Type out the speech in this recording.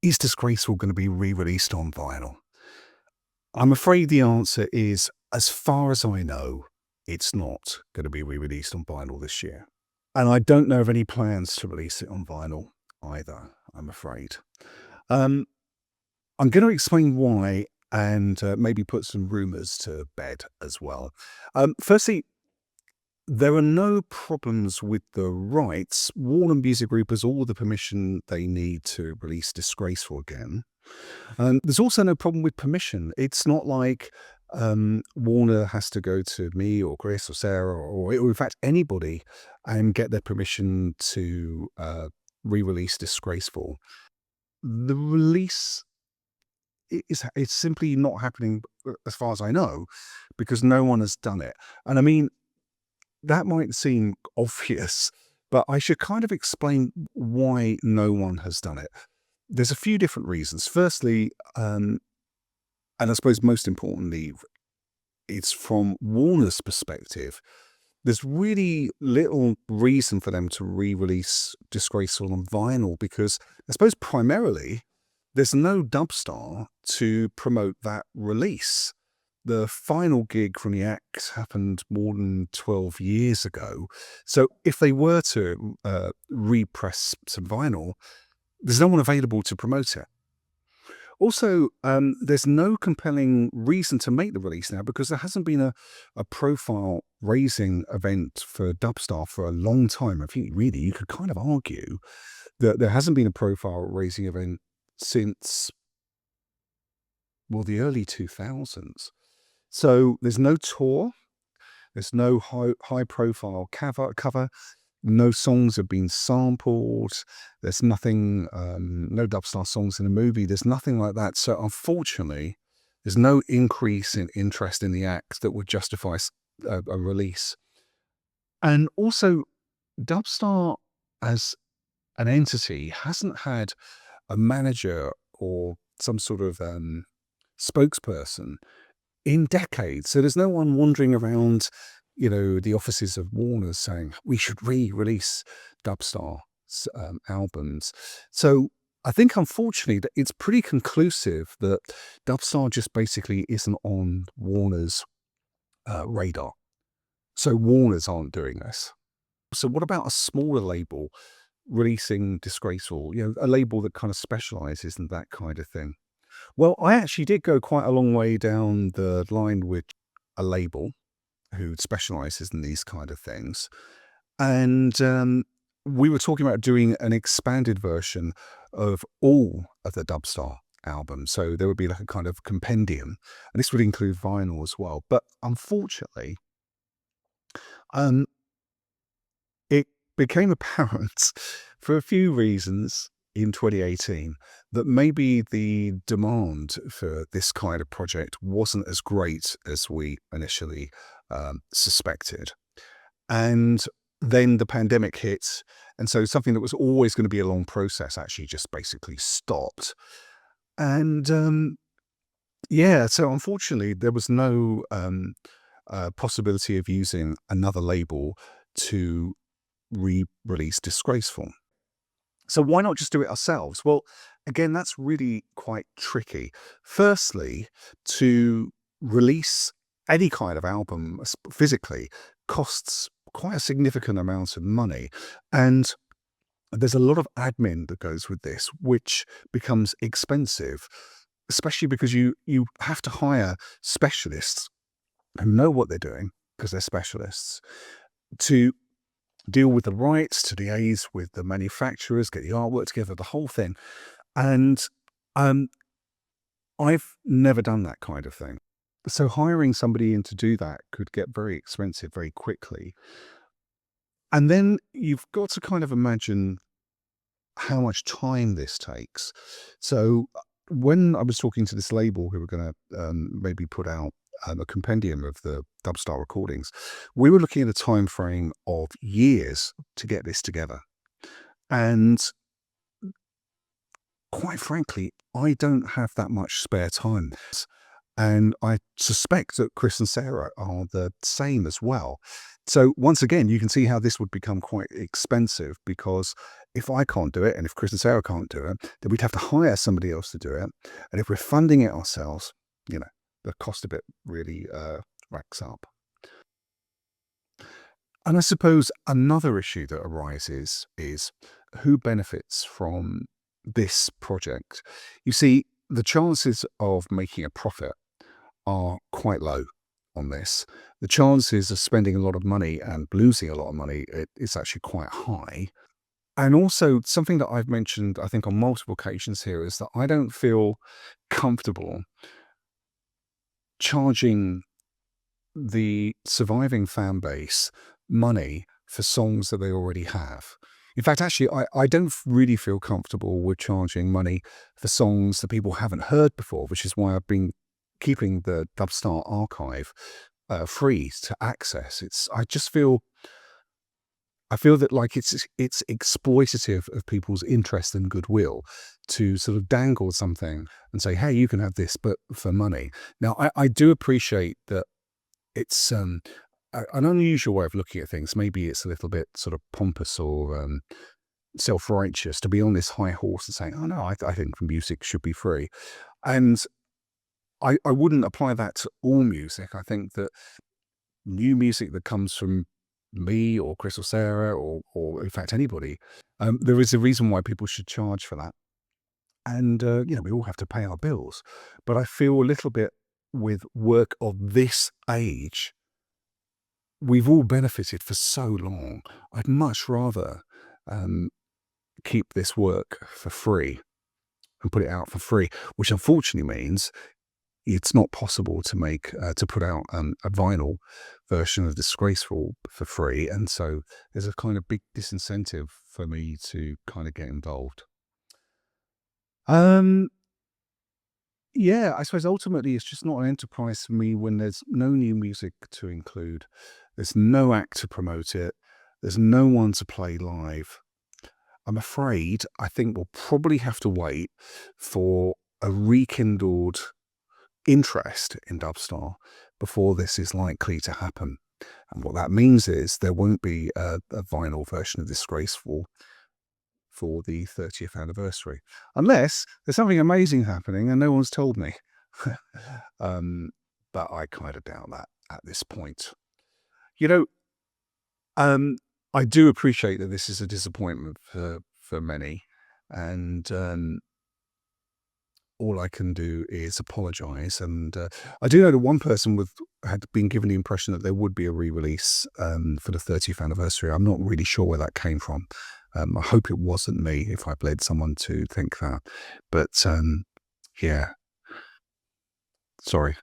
Is Disgraceful going to be re-released on vinyl? I'm afraid the answer is, as far as I know, it's not going to be re-released on vinyl this year. And I don't know of any plans to release it on vinyl either, I'm afraid. Um, I'm going to explain why and maybe put some rumours to bed as well. Firstly, there are no problems with the rights. Warner Music Group has all the permission they need to release Disgraceful again. There's also no problem with permission. It's not like Warner has to go to me or Chris or Sarah or in fact anybody and get their permission to re-release Disgraceful. The release it's simply not happening as far as I know because no one has done it. And I mean, that might seem obvious, but I should kind of explain why no one has done it. There's a few different reasons. Firstly, and I suppose most importantly, it's from Warner's perspective. There's really little reason for them to re-release Disgraceful on vinyl because I suppose primarily there's no Dubstar to promote that release. The final gig from the act happened more than 12 years ago. So if they were to repress some vinyl, there's no one available to promote it. Also, there's no compelling reason to make the release now because there hasn't been a profile raising event for Dubstar for a long time. I think really you could kind of argue that there hasn't been a profile raising event since, well, the early 2000s. So there's no tour, there's no high profile cover. No songs have been sampled. There's nothing, no Dubstar songs in the movie. There's nothing like that. So unfortunately, there's no increase in interest in the act that would justify a release. And also, Dubstar as an entity hasn't had a manager or some sort of spokesperson in decades. So there's no one wandering around, the offices of Warner saying, we should re-release Dubstar albums. So I think, unfortunately, that it's pretty conclusive that Dubstar just basically isn't on Warner's radar. So Warners aren't doing this. So what about a smaller label releasing Disgraceful, a label that kind of specializes in that kind of thing? Well, I actually did go quite a long way down the line with a label who specializes in these kind of things. And we were talking about doing an expanded version of all of the Dubstar albums. So there would be like a kind of compendium, and this would include vinyl as well. But unfortunately, um, it became apparent for a few reasons in 2018 that maybe the demand for this kind of project wasn't as great as we initially suspected. And then the pandemic hit. And so something that was always going to be a long process actually just basically stopped. And yeah, so unfortunately, there was no possibility of using another label to re-release Disgraceful. So why not just do it ourselves? Well, again, that's really quite tricky. Firstly, to release any kind of album physically costs quite a significant amount of money. And there's a lot of admin that goes with this, which becomes expensive, especially because you have to hire specialists who know what they're doing because they're specialists to deal with the rights, to liaise with the manufacturers, get the artwork together, the whole thing. And I've never done that kind of thing. So hiring somebody in to do that could get very expensive very quickly. And then you've got to kind of imagine how much time this takes. So when I was talking to this label who were going to maybe put out a compendium of the Dubstar recordings, we were looking at a time frame of years to get this together. And quite frankly, I don't have that much spare time. And I suspect that Chris and Sarah are the same as well. So once again, you can see how this would become quite expensive, because if I can't do it and if Chris and Sarah can't do it, then we'd have to hire somebody else to do it. And if we're funding it ourselves, you know, the cost of it really racks up. And I suppose another issue that arises is who benefits from this project. You see, the chances of making a profit are quite low on this. The chances of spending a lot of money and losing a lot of money is actually quite high. And also, something that I've mentioned, I think, on multiple occasions here is that I don't feel comfortable charging the surviving fan base money for songs that they already have. In fact, actually, I don't really feel comfortable with charging money for songs that people haven't heard before, which is why I've been keeping the Dubstar archive free to access. I feel that like it's exploitative of people's interest and goodwill to sort of dangle something and say, hey, you can have this, but for money. Now, I do appreciate that it's an unusual way of looking at things. Maybe it's a little bit sort of pompous or self-righteous to be on this high horse and saying, oh no, I think music should be free. And I wouldn't apply that to all music. I think that new music that comes from me or Chris or Sarah or in fact anybody, there is a reason why people should charge for that. And, we all have to pay our bills. But I feel a little bit with work of this age, we've all benefited for so long. I'd much rather keep this work for free and put it out for free, which unfortunately means it's not possible to make to put out a vinyl version of Disgraceful for free, and so there's a kind of big disincentive for me to kind of get involved. Yeah, I suppose ultimately it's just not an enterprise for me when there's no new music to include. There's no act to promote it. There's no one to play live. I'm afraid I think we'll probably have to wait for a rekindled interest in Dubstar before this is likely to happen. And what that means is there won't be a vinyl version of Disgraceful for the 30th anniversary, unless there's something amazing happening and no one's told me. But I kind of doubt that at this point. You know, I do appreciate that this is a disappointment for many, and all I can do is apologise. And I do know that one person had been given the impression that there would be a re-release for the 30th anniversary. I'm not really sure where that came from. I hope it wasn't me if I've led someone to think that. But yeah, sorry.